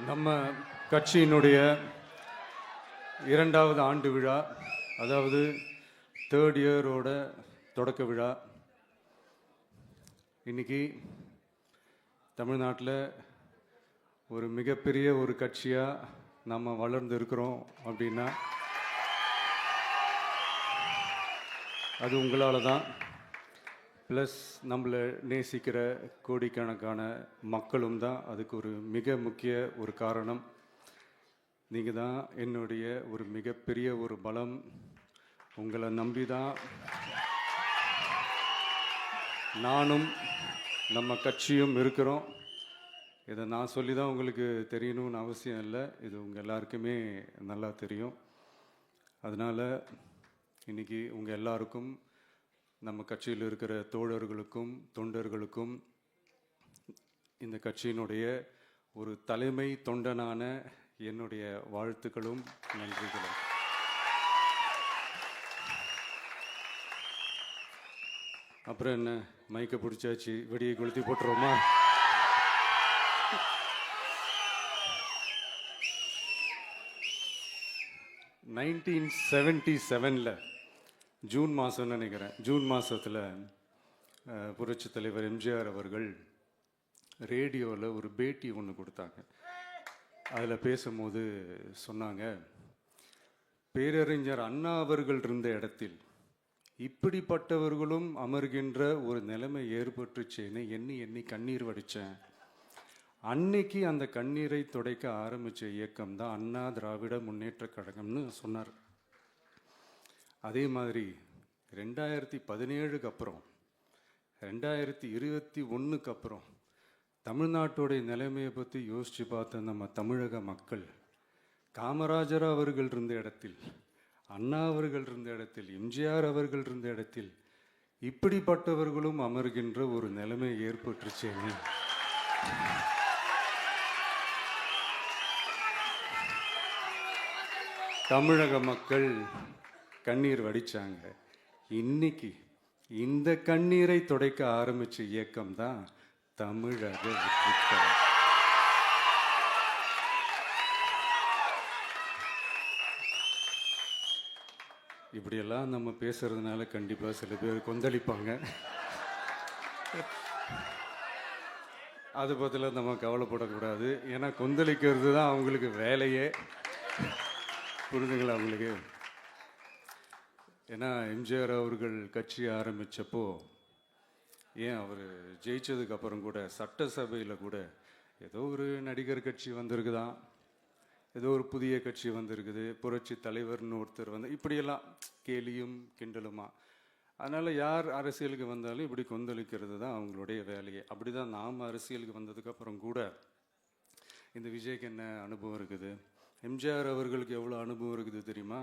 நம்ம கட்சியினுடைய 2வது ஆண்டு விழா, அதாவது 3rd இயரோட தொடக்க விழா இன்னைக்கு தமிழ்நாட்டில் ஒரு மிகப்பெரிய ஒரு கட்சியாக நம்ம வளர்ந்து இருக்கிறோம் அப்படின்னா அது உங்களால் தான். ப்ளஸ் நம்மளை நேசிக்கிற கோடிக்கணக்கான மக்களும் தான் அதுக்கு ஒரு மிக முக்கிய ஒரு காரணம். நீங்கள் தான் என்னுடைய ஒரு மிகப்பெரிய ஒரு பலம். உங்களை நம்பி தான் நானும் நம்ம கட்சியும் இருக்கிறோம். இதை நான் சொல்லி தான் உங்களுக்கு தெரியணும்னு அவசியம் இல்லை, இது உங்கள் எல்லாருக்குமே நல்லா தெரியும். அதனால் இன்றைக்கி உங்கள் எல்லாருக்கும், நம்ம கட்சியில் இருக்கிற தோழர்களுக்கும் தொண்டர்களுக்கும், இந்த கட்சியினுடைய ஒரு தலைமை தொண்டனான என்னுடைய வாழ்த்துக்களும் நன்றிகளும். அப்புறம் என்ன, மைக்கை பிடிச்சாச்சு, வெடியை கொளுத்தி போட்டுருவோமா? (1977) ஜூன் மாதம்னு நினைக்கிறேன், ஜூன் மாதத்தில் புரட்சி தலைவர் எம்ஜிஆர் அவர்கள் ரேடியோவில் ஒரு பேட்டி ஒன்று கொடுத்தாங்க. அதில் பேசும்போது சொன்னாங்க, பேரறிஞர் அண்ணா அவர்கள் இருந்த இடத்தில் இப்படிப்பட்டவர்களும் அமர்கின்ற ஒரு நிலைமை ஏற்பட்டுச்சேன்னு எண்ணி எண்ணி கண்ணீர் வடித்தேன். அன்னைக்கு அந்த கண்ணீரை துடைக்க ஆரம்பித்த இயக்கம் தான் அண்ணா திராவிட முன்னேற்ற கழகம்னு சொன்னார். அதே மாதிரி 2017க்கு அப்புறம் 2021க்கு அப்புறம் தமிழ்நாட்டுடைய நிலைமையை பற்றி யோசித்து பார்த்த நம்ம தமிழக மக்கள், காமராஜர் அவர்கள் இருந்த இடத்தில், அண்ணா அவர்கள் இருந்த இடத்தில், எம்ஜிஆர் அவர்கள் இருந்த இடத்தில் இப்படிப்பட்டவர்களும் அமர்கின்ற ஒரு நிலைமை ஏற்பட்டுருச்சேன்னு தமிழக மக்கள் கண்ணீர் வடித்தாங்க. இன்னைக்கு இந்த கண்ணீரை துடைக்க ஆரம்பித்த இயக்கம் தான் தமிழக வெற்றிக்கழகம். இப்படியெல்லாம் நம்ம பேசுறதுனால கண்டிப்பாக சில பேர் கொந்தளிப்பாங்க. அது பற்றில நம்ம கவலைப்படக்கூடாது, ஏன்னா கொந்தளிக்கிறது தான் அவங்களுக்கு வேலையே. புரிஞ்சுங்களா அவங்களுக்கு? ஏன்னா எம்ஜிஆர் அவர்கள் கட்சி ஆரம்பித்தப்போ, ஏன் அவர் ஜெயிச்சதுக்கப்புறம் கூட சட்டசபையில் கூட ஏதோ ஒரு நடிகர் கட்சி வந்திருக்குதான், ஏதோ ஒரு புதிய கட்சி வந்திருக்குது, புரட்சி தலைவர்னு ஒருத்தர் வந்து, இப்படியெல்லாம் கேலியும் கிண்டலுமா. அதனால் யார் அரசியலுக்கு வந்தாலும் இப்படி கொந்தளிக்கிறது தான் அவங்களுடைய வேலையே. அப்படி தான் நாம் அரசியலுக்கு வந்ததுக்கப்புறம் கூட இந்த விஜய்க்கு என்ன அனுபவம் இருக்குது, எம்ஜிஆர் அவர்களுக்கு எவ்வளோ அனுபவம் இருக்குது தெரியுமா?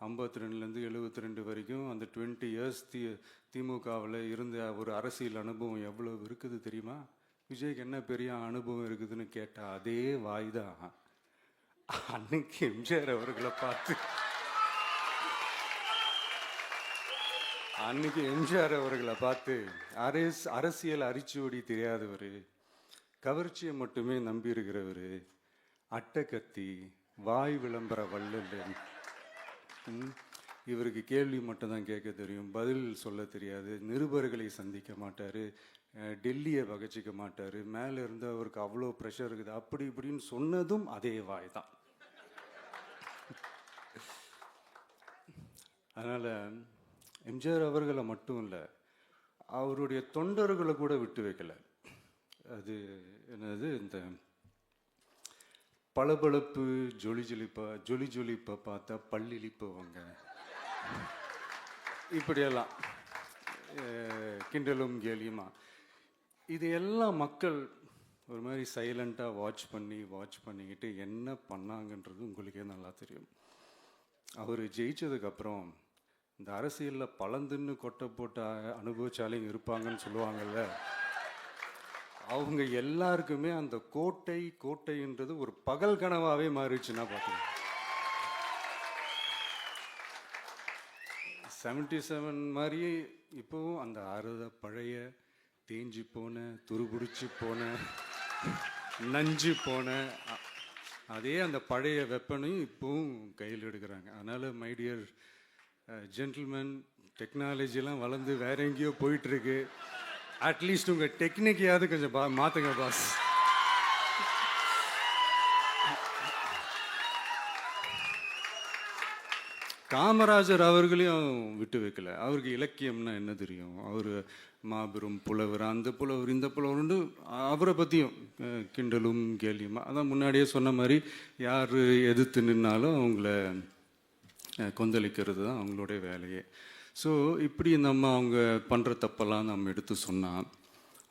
52லேருந்து 72 வரைக்கும் அந்த 20 இயர்ஸ் திமுகவில் இருந்த ஒரு அரசியல் அனுபவம் எவ்வளோ இருக்குது தெரியுமா? விஜய்க்கு என்ன பெரிய அனுபவம் இருக்குதுன்னு கேட்டால் அதே வாய் தான். அன்னைக்கு எம்ஜிஆர் அவர்களை பார்த்து, அன்னைக்கு எம்ஜிஆர் அவர்களை பார்த்து அரசியல் அரிச்சுவடி தெரியாதவர், கவர்ச்சியை மட்டுமே நம்பி இருக்கிறவர், அட்டக்கத்தி, வாய் விளம்பர வள்ளல், இவருக்கு கேள்வி மட்டும்தான் கேட்க தெரியும், பதில் சொல்ல தெரியாது, நிருபர்களை சந்திக்க மாட்டார், டெல்லியை வகச்சிக்க மாட்டார், மேலே இருந்து அவருக்கு அவ்வளோ ப்ரெஷர் இருக்குது, அப்படி இப்படின்னு சொன்னதும் அதே வாய் தான். அதனால் எம்ஜிஆர் அவர்களை மட்டும் இல்லை, அவருடைய தொண்டர்களை கூட விட்டு வைக்கலை. அது என்னது, இந்த பளபளப்பு ஜொலி ஜொலிப்பை பார்த்தா பல்லிழிப்பவங்க, இப்படியெல்லாம் கிண்டலும் கேலியுமா, இதையெல்லாம் மக்கள் ஒரு மாதிரி சைலண்ட்டாக வாட்ச் பண்ணிக்கிட்டு என்ன பண்ணாங்கன்றது உங்களுக்கே நல்லா தெரியும். அவர் ஜெயிச்சதுக்கப்புறம் இந்த அரசியலில் பழந்துன்னு கொட்டை போட்ட அனுபவிச்சாலையும் இருப்பாங்கன்னு சொல்லுவாங்கல்ல, அவங்க எல்லாருக்குமே அந்த கோட்டைன்றது ஒரு பகல் கனவாகவே மாறிடுச்சுன்னா பார்த்துங்க. 77 மாதிரியே இப்போவும் அந்த பழைய தேஞ்சி போன, துருபிடிச்சி போன, நஞ்சு போன அதே அந்த பழைய வெப்பனையும் இப்போவும் கையில் எடுக்கிறாங்க. அதனால் மை டியர் ஜென்டில்மேன், டெக்னாலஜிலாம் வளர்ந்து வேற எங்கேயோ போயிட்டுருக்கு. அட்லீஸ்ட் உங்கள் டெக்னிக்கையாவது கொஞ்சம் மாற்றுங்க பாஸ். காமராஜர் அவர்களையும் விட்டு வைக்கல. அவருக்கு இலக்கியம்னா என்ன தெரியும், அவர் மாபெரும் புலவர், அந்த புலவர் இந்த புலவர்னு அவரை பற்றியும் கிண்டலும் கேலியுமா. அதான் முன்னாடியே சொன்ன மாதிரி யார் எதிர்த்து நின்னாலும் அவங்கள கொந்தளிக்கிறது தான் அவங்களுடைய வேலையே. ஸோ இப்படி அவங்க பண்ணுற தப்பெல்லாம் நம்ம எடுத்து சொன்னால்,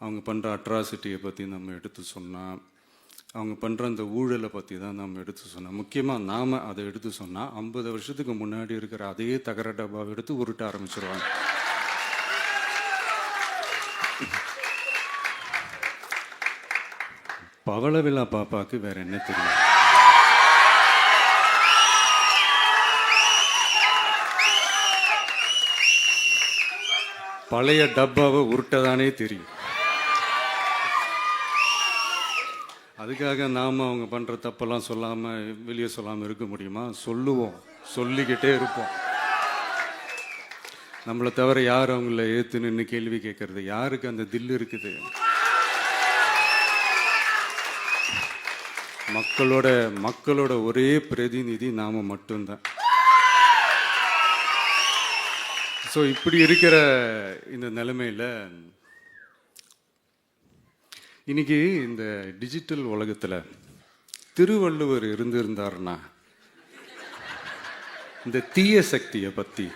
அவங்க பண்ணுற அட்ராசிட்டியை பற்றி நம்ம எடுத்து சொன்னால், அவங்க பண்ணுற அந்த ஊழலை பற்றி தான் நம்ம எடுத்து சொன்னோம். முக்கியமாக நாம் அதை எடுத்து சொன்னால் 50 வருஷத்துக்கு முன்னாடி இருக்கிற அதே தகர டப்பாவை எடுத்து உருட்ட ஆரம்பிச்சிருவாங்க. பவள விழா பாப்பாவுக்கு வேற என்ன தெரியும்? பழைய டப்பாவை உருட்டதானே தெரியும். அதுக்காக நாம் அவங்க பண்ணுற தப்பெல்லாம் சொல்லாமல் வெளியே சொல்லாமல் இருக்க முடியுமா? சொல்லுவோம், சொல்லிக்கிட்டே இருப்போம். நம்மளை தவிர யார் அவங்கள ஏற்று நின்று கேள்வி கேட்கறது? யாருக்கு அந்த தில் இருக்குது? மக்களோட ஒரே பிரதிநிதி நாம மட்டும்தான். ஸோ இப்படி இருக்கிற இந்த நிலைமையில் இன்னைக்கு இந்த டிஜிட்டல் உலகத்தில் திருவள்ளுவர் இருந்திருந்தாருன்னா இந்த தீய சக்தியை பற்றி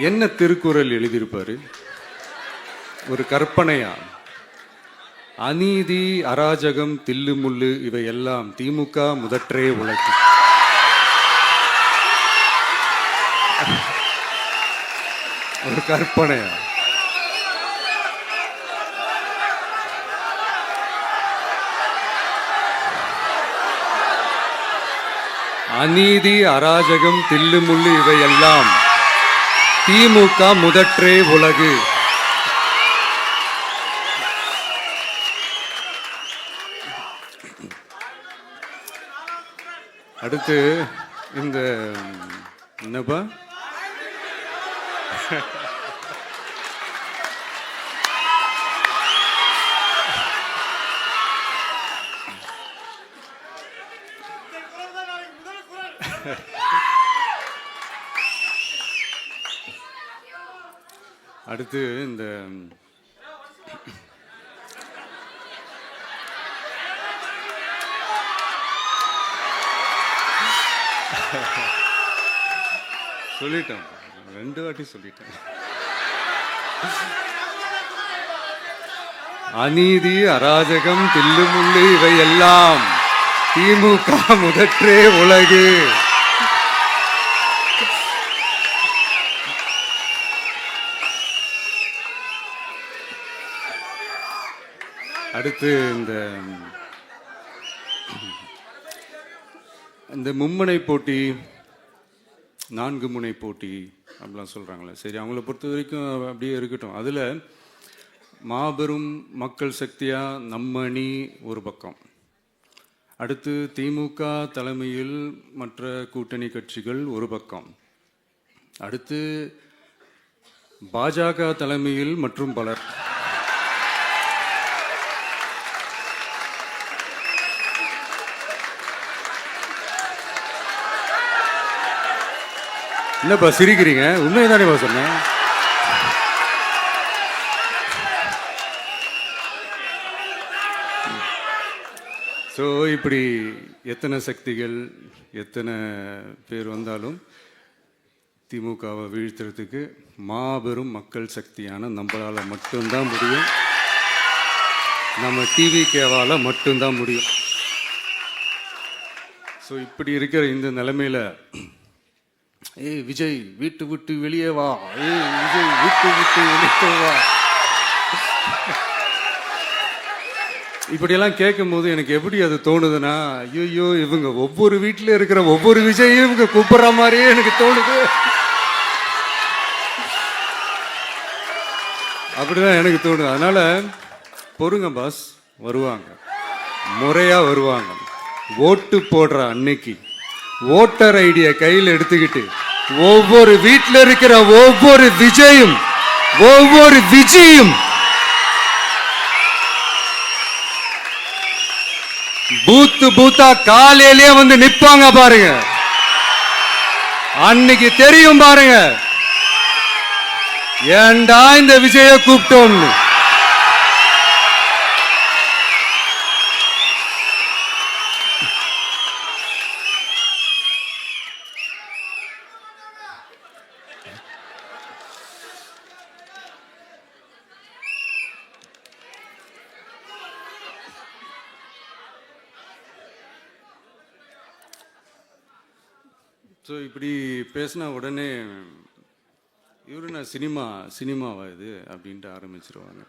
என்ன திருக்குறள் எழுதியிருப்பாரு? ஒரு கற்பனையா, அநீதி, அராஜகம், தில்லுமுள்ளு இவையெல்லாம் திமுக முதற்றே உலகு. ஒரு கற்பனையா? அநீதி, அராஜகம், தில்லுமுள்ளு இவையெல்லாம் திமுக முதற்றே உலகு. அடுத்து இந்த என்னப்பா அடுத்து இந்த சொல்லிட்டேன், 2 வாட்டி சொல்லிட்டேன். அநீதி, அராஜகம், தில்லுமுள்ளு இவையெல்லாம் திமுக முதற்றே உலகு. அடுத்து இந்த மும்முனை போட்டி, 4 முனை போட்டி அப்படிலாம் சொல்கிறாங்களே, சரி அவங்கள பொறுத்த வரைக்கும் அப்படியே இருக்கட்டும். அதில் மாபெரும் மக்கள் சக்தியாக நம்ம அணி ஒரு பக்கம், அடுத்து திமுக தலைமையில் மற்ற கூட்டணி கட்சிகள் ஒரு பக்கம், அடுத்து பாஜக தலைமையில் மற்றும் பலர். என்னப்பா சிரிக்கிறீங்க? உண்மைதானேப்பா சொன்னேன். ஸோ இப்படி எத்தனை சக்திகள், எத்தனை பேர் வந்தாலும் திமுகவை வீழ்த்துறதுக்கு மாபெரும் மக்கள் சக்தியான நம்மளால் மட்டும்தான் முடியும். நம்ம டிவிகேவால் மட்டும்தான் முடியும். ஸோ இப்படி இருக்கிற இந்த நிலைமையில் ஏய் விஜய் வீட்டு விட்டு வெளியே வா, ஏய் விஜய் வீட்டு விட்டு வெளியே வா, இப்படியெல்லாம் கேட்கும் போது எனக்கு எப்படி அது தோணுதுன்னா, ஐயோ இவங்க ஒவ்வொரு வீட்டில் இருக்கிற ஒவ்வொரு விஜயும் இவங்க கூப்பிடுற மாதிரியே எனக்கு தோணுது. அப்படிதான் எனக்கு தோணுது. அதனால பொறுங்க பாஸ், வருவாங்க. முறையா வருவாங்க. ஓட்டு போடுற அன்னைக்கு ஓட்டர் ஐடிய கையில் எடுத்துக்கிட்டு ஒவ்வொரு வீட்டில் இருக்கிற ஒவ்வொரு விஜயும் பூத்தா காலையிலேயே வந்து நிப்பாங்க பாருங்க. அன்னைக்கு தெரியும் பாருங்க, ஏண்டா இந்த விஜய கூப்பிட்டோம்னு. ஸோ இப்படி பேசினா உடனே இவரு நான் சினிமாவா இது அப்படின்ட்டு ஆரம்பிச்சிருவாங்க.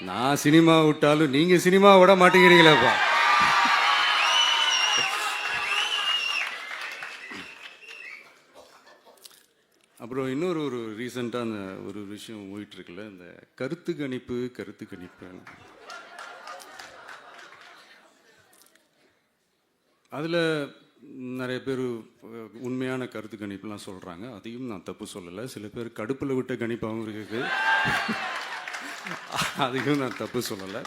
நான் சினிமா விட்டாலும் நீங்க சினிமா விட மாட்டேங்கிறீங்களேப்பா. அப்புறம் இன்னொரு ரீசெண்டாக அந்த ஒரு விஷயம் போயிட்டு இருக்குல்ல, இந்த கருத்து கணிப்பு அதில் நிறைய பேர் உண்மையான கருத்து கணிப்புலாம் சொல்கிறாங்க. அதையும் நான் தப்பு சொல்லலை. சில பேர் கடுப்பில் விட்ட கணிப்பாகவும் இருக்குது. அதையும் நான் தப்பு சொல்லலை.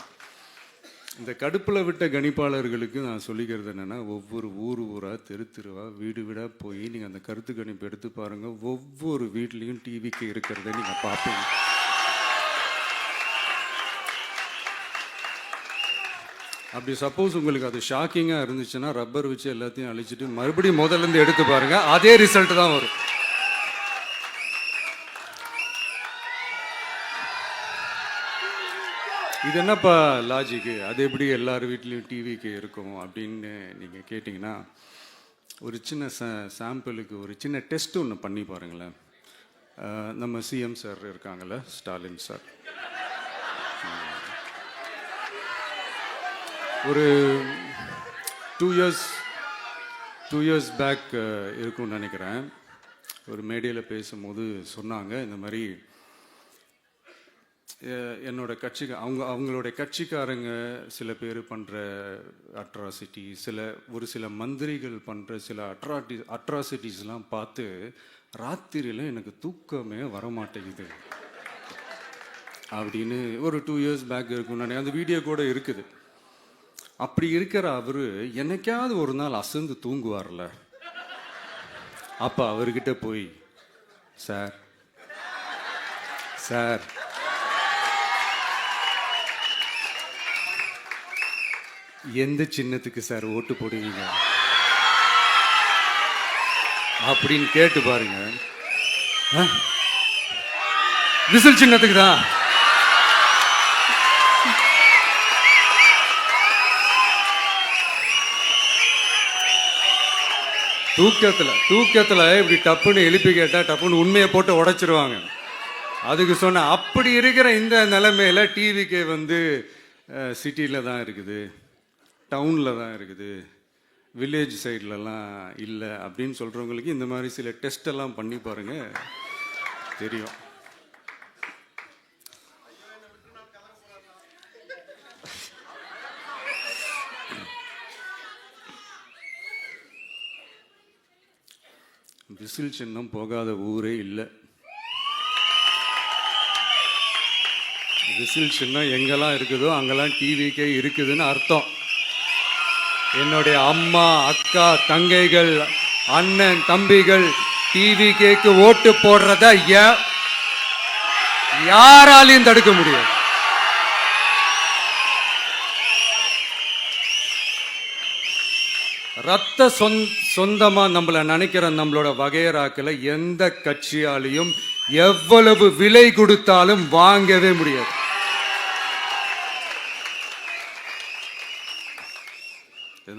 இந்த கடுப்பில் விட்ட கணிப்பாளர்களுக்கு நான் சொல்லிக்கிறது என்னென்னா, ஒவ்வொரு ஊராக தெருவா வீடாக போய் நீங்கள் அந்த கருத்து கணிப்பு எடுத்து பாருங்கள். ஒவ்வொரு வீட்லேயும் டிவிக்கு இருக்கிறத நீங்கள் பார்ப்பீங்க. அப்படி சப்போஸ் உங்களுக்கு அது ஷாக்கிங்காக இருந்துச்சுன்னா ரப்பர் வச்சு எல்லாத்தையும் அழிச்சிட்டு மறுபடியும் முதல்லேருந்து எடுத்து பாருங்க, அதே ரிசல்ட் தான் வரும். இது என்னப்பா லாஜிக்கு, அது எப்படி எல்லார் வீட்லேயும் டிவிக்கு இருக்கும் அப்படின்னு நீங்கள் கேட்டிங்கன்னா, ஒரு சின்ன சாம்பிளுக்கு ஒரு சின்ன டெஸ்ட் ஒன்று பண்ணி பாருங்களேன். நம்ம சிஎம் சார் இருக்காங்கள்ல, ஸ்டாலின் சார், ஒரு 2 இயர்ஸ் பேக் இருக்கும்னு நினைக்கிறேன். ஒரு மேடையில் பேசும்போது சொன்னாங்க, இந்த மாதிரி என்னோட கட்சிக்கு அவங்களுடைய கட்சிக்காரங்க சில பேர் பண்ணுற அட்ராசிட்டி, ஒரு சில மந்திரிகள் பண்ணுற சில அட்ராசிட்டிஸ்லாம் பார்த்து ராத்திரியில் எனக்கு தூக்கமே வரமாட்டேங்குது அப்படின்னு ஒரு 2 இயர்ஸ் பேக் இருக்கும்னு நினைக்கிறேன். அந்த வீடியோ கூட இருக்குது. அப்படி இருக்கிற அவரு என்னைக்காவது ஒரு நாள் அசந்து தூங்குவார்ல, அப்ப அவர்கிட்ட போய், சார் எந்த சின்னத்துக்கு சார் ஓட்டு போடுவீங்க அப்படின்னு கேட்டு பாருங்க. விசில் சின்னத்துக்கு தான். தூக்கத்தில் இப்படி டப்புன்னு எழுப்பி கேட்டால் டப்புன்னு உண்மையை போட்டு உடைச்சிருவாங்க. அதுக்கு சொன்ன அப்படி இருக்கிற இந்த நிலைமையில டிவிக்கே வந்து சிட்டியில் தான் இருக்குது, டவுனில் தான் இருக்குது, வில்லேஜ் சைட்லலாம் இல்லை அப்படின்னு சொல்கிறவங்களுக்கு இந்த மாதிரி சில டெஸ்ட் எல்லாம் பண்ணி பாருங்க, தெரியும். விசில் சின்னம் போகாத ஊரே இல்லை. விசில் சின்னம் எங்கெல்லாம் இருக்குதோ அங்கெல்லாம் டிவிக்கே இருக்குதுன்னு அர்த்தம். என்னுடைய அம்மா, அக்கா, தங்கைகள், அண்ணன், தம்பிகள் டிவிக்கேக்கு ஓட்டு போடுறத யாராலையும் தடுக்க முடியாது. ரத்த சொந்தமா நம்மள நினைக்கிற நம்மளோட வகையராக்களை எந்த கட்சியாலையும் எவ்வளவு விலை கொடுத்தாலும் வாங்கவே முடியாது.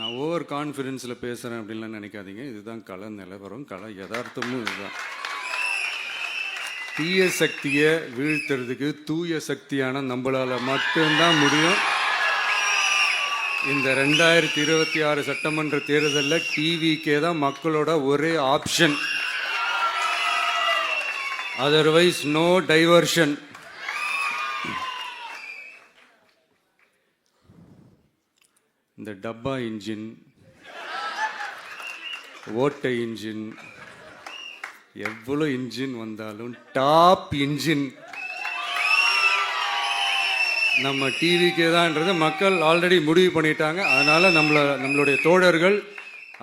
நான் ஓவர் கான்ஃபிடென்ஸில் பேசுகிறேன் அப்படின்லாம் நினைக்காதீங்க. இதுதான் கள நிலவரம், கள யதார்த்தமும் இதுதான். தீய சக்தியை வீழ்த்துறதுக்கு தூய சக்தியான நம்மளால மட்டும்தான் முடியும். இந்த 2026 சட்டமன்ற தேர்தலில் டிவிக்கே தான் மக்களோட ஒரே ஆப்ஷன். Otherwise no diversion. இந்த டப்பா இன்ஜின், ஓட்டை இன்ஜின், எவ்வளோ இன்ஜின் வந்தாலும் டாப் இன்ஜின் நம்ம டிவிக்கே தான்ன்றது மக்கள் ஆல்ரெடி முடிவு பண்ணிட்டாங்க. அதனால் நம்மளுடைய தோழர்கள்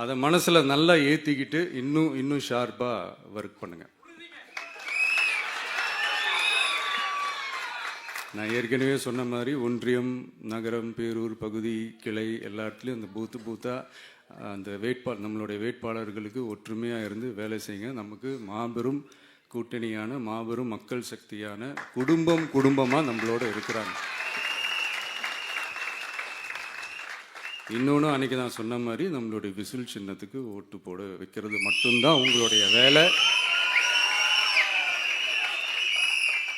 அதை மனசில் நல்லா ஏற்றிக்கிட்டு இன்னும் ஷார்ப்பாக ஒர்க் பண்ணுங்க. நான் ஏற்கனவே சொன்ன மாதிரி ஒன்றியம், நகரம், பேரூர், பகுதி, கிளை எல்லா இடத்துலையும் அந்த பூத்தாக அந்த நம்மளுடைய வேட்பாளர்களுக்கு ஒற்றுமையாக இருந்து வேலை செய்யுங்க. நமக்கு மாபெரும் கூட்டணியான, மாபெரும் மக்கள் சக்தியான குடும்பமாக நம்மளோட இருக்கிறாங்க. இன்னொன்று, அன்றைக்கி நான் சொன்ன மாதிரி நம்மளுடைய விசில் சின்னத்துக்கு ஓட்டு போட வைக்கிறது மட்டும்தான் உங்களுடைய வேலை.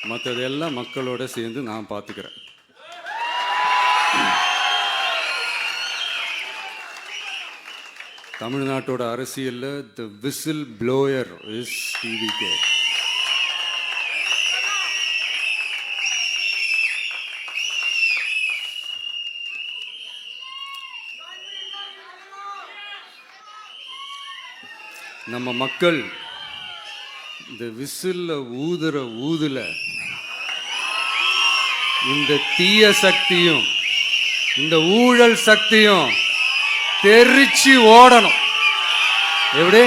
மற்றதெல்லாம் மக்களோட சேர்ந்து நான் பார்த்துக்கிறேன். தமிழ்நாட்டோட அரசியலில் தி விசில் ப்ளோயர் இஸ் டிவிகே. நம்ம மக்கள் இந்த விசில்ல ஊதுல இந்த தீய சக்தியும் இந்த ஊழல் சக்தியும் தெரிச்சு ஓடணும். எப்படி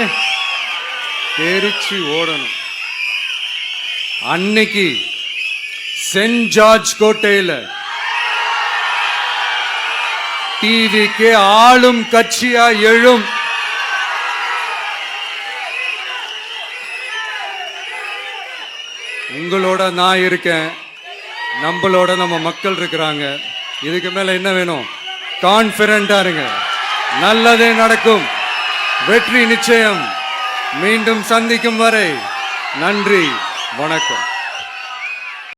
தெரிச்சு ஓடணும்? அன்னைக்கு சென்ட் ஜார்ஜ் கோட்டையில் டிவிக்கு ஆளும் கட்சியா எழும். உங்களோட நான் இருக்கேன், நம்மளோட நம்ம மக்கள் இருக்கிறாங்க. இதுக்கு மேல என்ன வேணும்? கான்ஃபிடென்ட்டா இருங்க. நல்லதே நடக்கும். வெற்றி நிச்சயம். மீண்டும் சந்திக்கும் வரை நன்றி, வணக்கம்.